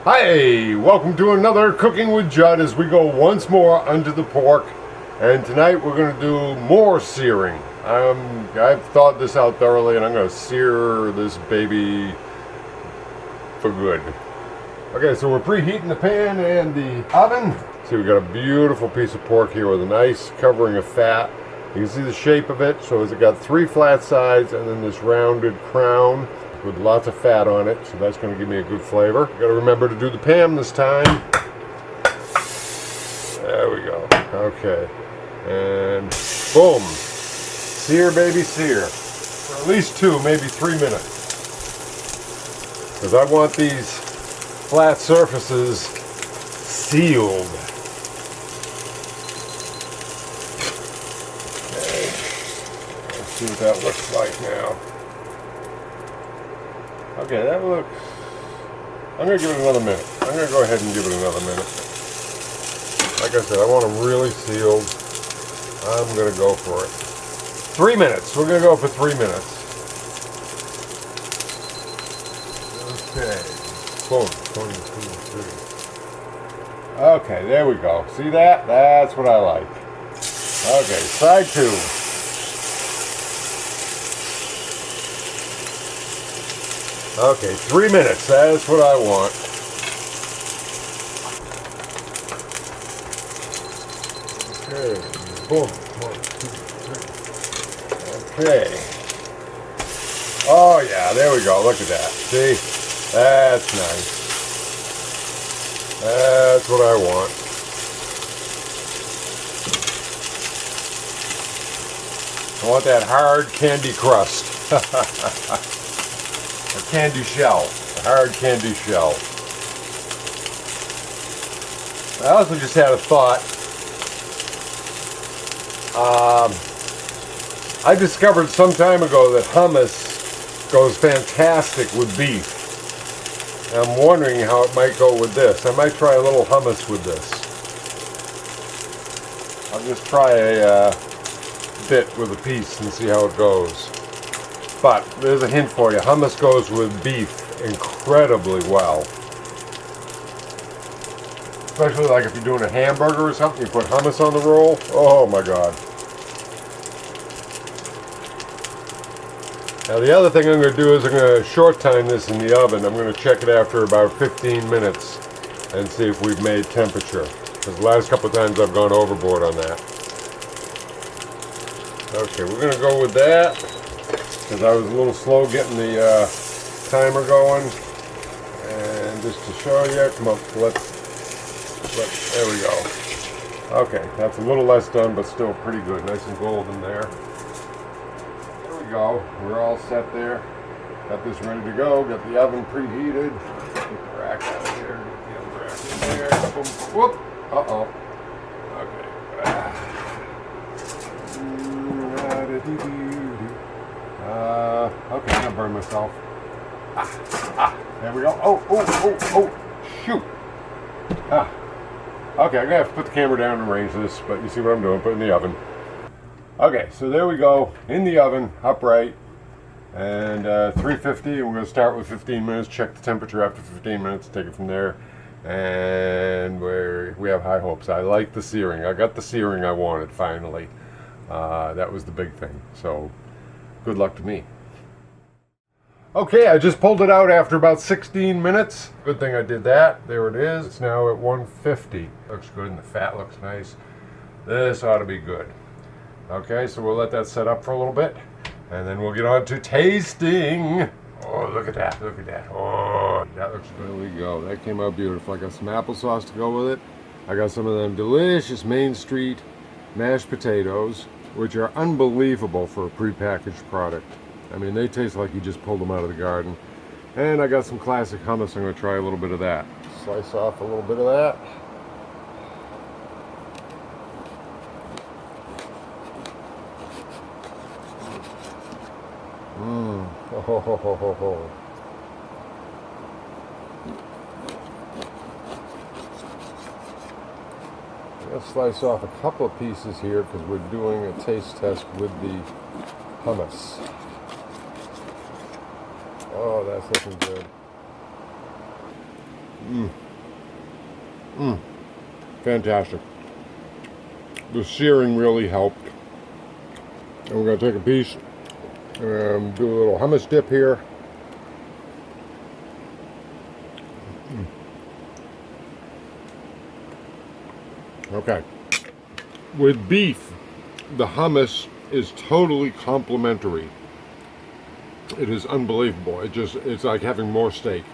Hi, welcome to another Cooking with Judd as we go once more under the pork. And tonight we're going to do more searing. I've thought this out thoroughly and I'm going to sear this baby for good. Okay, so we're preheating the pan and the oven. See, we got a beautiful piece of pork here with a nice covering of fat. You can see the shape of it. So it's got three flat sides and then this rounded crown with lots of fat on it, so that's going to give me a good flavor. Got to remember to do the Pam this time. There we go. Okay, and boom, sear, baby, sear. For at least 2, maybe 3 minutes, because I want these flat surfaces sealed. Okay, let's see what that looks like now. Okay, that looks... I'm going to give it another minute. I'm going to go ahead and give it another minute. Like I said, I want them really sealed. I'm going to go for it. 3 minutes. We're going to go for 3 minutes. Okay. Boom. 1, 2, 3. Okay, there we go. See that? That's what I like. Okay, side 2. Okay, 3 minutes, that's what I want. Okay, boom, 1, 2, 3. Okay. Oh yeah, there we go, look at that. See? That's nice. That's what I want. I want that hard candy crust. A candy shell, a hard candy shell. I also just had a thought. I discovered some time ago that hummus goes fantastic with beef. I'm wondering how it might go with this. I might try a little hummus with this. I'll just try a bit with a piece and see how it goes. But there's a hint for you. Hummus goes with beef incredibly well. Especially like if you're doing a hamburger or something, you put hummus on the roll. Oh my God. Now the other thing I'm going to do is I'm going to short time this in the oven. I'm going to check it after about 15 minutes and see if we've made temperature. Because the last couple of times I've gone overboard on that. Okay, we're going to go with that. Because I was a little slow getting the timer going. And just to show you, come on, there we go. Okay, that's a little less done, but still pretty good. Nice and golden there. There we go. We're all set there. Got this ready to go. Got the oven preheated. Get the rack out of here. Get the other rack in there. Boom. Whoop. Uh-oh. Okay, I'm gonna burn myself. There we go. Oh, shoot. Okay, I'm gonna have to put the camera down and arrange this, but you see what I'm doing, put it in the oven. Okay, so there we go, in the oven, upright, and 350, and we're gonna start with 15 minutes, check the temperature after 15 minutes, take it from there, and we have high hopes. I like the searing. I got the searing I wanted, finally. That was the big thing, so good luck to me. Okay, I just pulled it out after about 16 minutes. Good thing I did that. There it is. It's now at 150. Looks good and the fat looks nice. This ought to be good. Okay, so we'll let that set up for a little bit and then we'll get on to tasting. Oh, look at that. Look at that. Oh, that looks good. There we go. That came out beautiful. I got some applesauce to go with it. I got some of them delicious Main Street mashed potatoes, which are unbelievable for a prepackaged product. I mean, they taste like you just pulled them out of the garden. And I got some classic hummus. I'm going to try a little bit of that. Slice off a little bit of that. Oh. Let's slice off a couple of pieces here because we're doing a taste test with the hummus. Oh, that's looking good. Fantastic. The searing really helped. And we're going to take a piece and do a little hummus dip here. Okay. With beef, the hummus is totally complementary. It is unbelievable. It's like having more steak.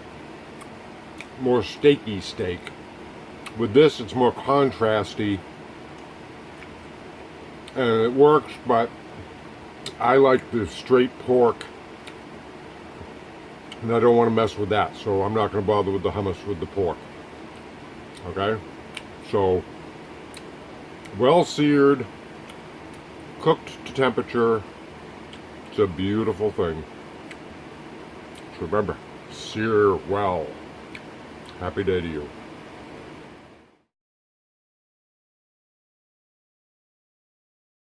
More steaky steak. With this, it's more contrasty. And it works, but I like the straight pork. And I don't want to mess with that, so I'm not going to bother with the hummus with the pork. Okay? So, well seared, cooked to temperature. It's a beautiful thing. So remember, sear well. Happy day to you.